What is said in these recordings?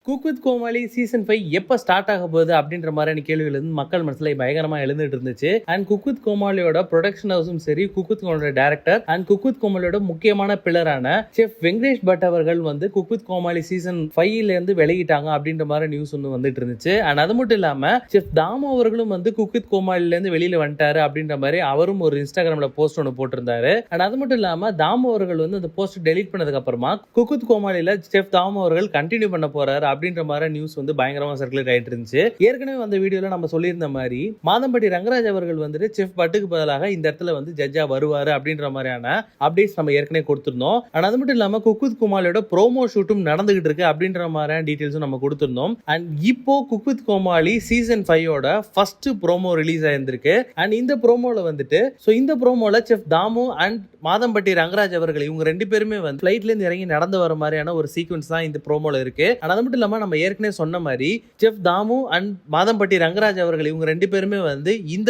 Cook with Comali season 5 எப்ப start ஆக போகுது அப்படின்ற மாதிரியான கேள்விகள் வந்து மக்கள் மனசுல பயங்கரமா எழுந்துட்டு இருந்துச்சு. அண்ட் குக் வித் கோமாளியோட ப்ரொடக்ஷன் ஹவுஸும் சரி, குக் வித் கோமாளியோட டைரக்டர் அண்ட் குக் வித் கோமாளியோட முக்கியமான பில்லரான செஃப் வெங்கடேஷ் பட் அவர்கள் வந்து குக் வித் கோமாளி சீசன் 5ல இருந்து விலகிட்டாங்க அப்படின்ற மாதிரி நியூஸ் வந்து வந்துட்டு இருந்துச்சு. அண்ட் அது மட்டும் இல்லாம செஃப் தாமு அவர்களும் வந்து குக் வித் கோமாளில இருந்து வெளியில வந்துட்டாரு அப்படின்ற மாதிரி அவரும் ஒரு இன்ஸ்டாகிராம்ல போஸ்ட் ஒன்று போட்டிருந்தாரு. அண்ட் அது மட்டும் இல்லாம தாமு அவர்கள் வந்து அந்த போஸ்ட் டெலீட் பண்ணதுக்கு அப்புறமா குக் வித் கோமாளில செஃப் தாமு அவர்கள் கண்டினியூ பண்ண போறாரு அப்படின்ற மாதிரி நியூஸ் வந்து பயங்கரமா சர்க்குலேட் ஆயிட்டு இருந்துச்சு. ஏற்கனவே அந்த வீடியோல நம்ம சொல்லியிருந்த மாதிரி மாதம்பட்டி ரங்கராஜ் அவர்கள் வந்துட்டு செஃப் பட்டுக்கு பதிலாக இந்த இடத்துல வந்து ஜட்ஜா வருவாரு அப்படின்ற மாதிரியான அப்டேட்ஸ் நம்ம ஏற்கனவே கொடுத்திருந்தோம். அது மட்டும் இல்லாம குக் வித் கோமாளியோட ப்ரோமோ ஷூட்டும் நடந்துகிட்டு இருக்கு அப்படின்ற மாதிரியான டீடைல்ஸும் நம்ம கொடுத்திருந்தோம். அண்ட் இப்போ குக் வித் கோமாளி சீசன் 5ஓட ஃபர்ஸ்ட் ப்ரோமோ ரிலீஸ் ஆயிருந்திருக்கு. அண்ட் இந்த ப்ரோமோல வந்துட்டு இந்த ப்ரோமோல செஃப் தாமு அண்ட் மாதம்பட்டி ரங்கராஜ் அவர்கள் இவங்க ரெண்டு பேருமே வந்து ஃபிளைட்ல இருந்து இறங்கி நடந்து வர மாதிரியான ஒரு சீக்வன்ஸ் தான் இந்த ப்ரோமோல இருக்கு. அது மட்டும் இல்லாம நம்ம ஏற்கனவே சொன்ன மாதிரி செஃப் தாமு அண்ட் மாதம்பட்டி ரங்கராஜ் அவர்கள் இவங்க ரெண்டு பேருமே வந்து இந்த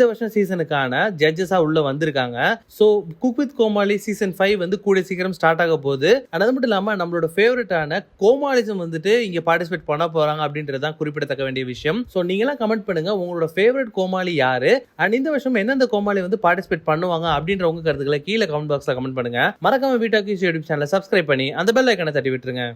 வருஷம் சீசனுக்கான ஜட்ஜஸா உள்ள வந்திருக்காங்க. So cook with Comali season 5 வந்து கூடிய சீக்கிரம் ஸ்டார்ட் ஆக போகுது. அது மட்டும் இல்லாம நம்மளோட ஃபேவரட்டான கோமாளிசம் வந்துட்டு இங்க பார்ட்டிசிபேட் பண்ண போறாங்க அப்படின்றதுதான் குறிப்பிடத்தக்க வேண்டிய விஷயம். சோ நீங்க எல்லாம் கமெண்ட் பண்ணுங்க, உங்களோட ஃபேவரட் கோமாளி யாரு அண்ட் இந்த வருஷம் எந்தெந்த கோமாளி வந்து பார்ட்டிசிபேட் பண்ணுவாங்க அப்படின்ற உங்க கருத்துக்களை கீழே கமெண்ட் பாக்ஸ்ல கமெண்ட் பண்ணுங்க. மறக்காம வீட்டாக்கு யூடியூப் சேனலை சப்ஸ்கிரைப் பண்ணி அந்த பெல் ஐகானை தட்டி விட்டுருங்க.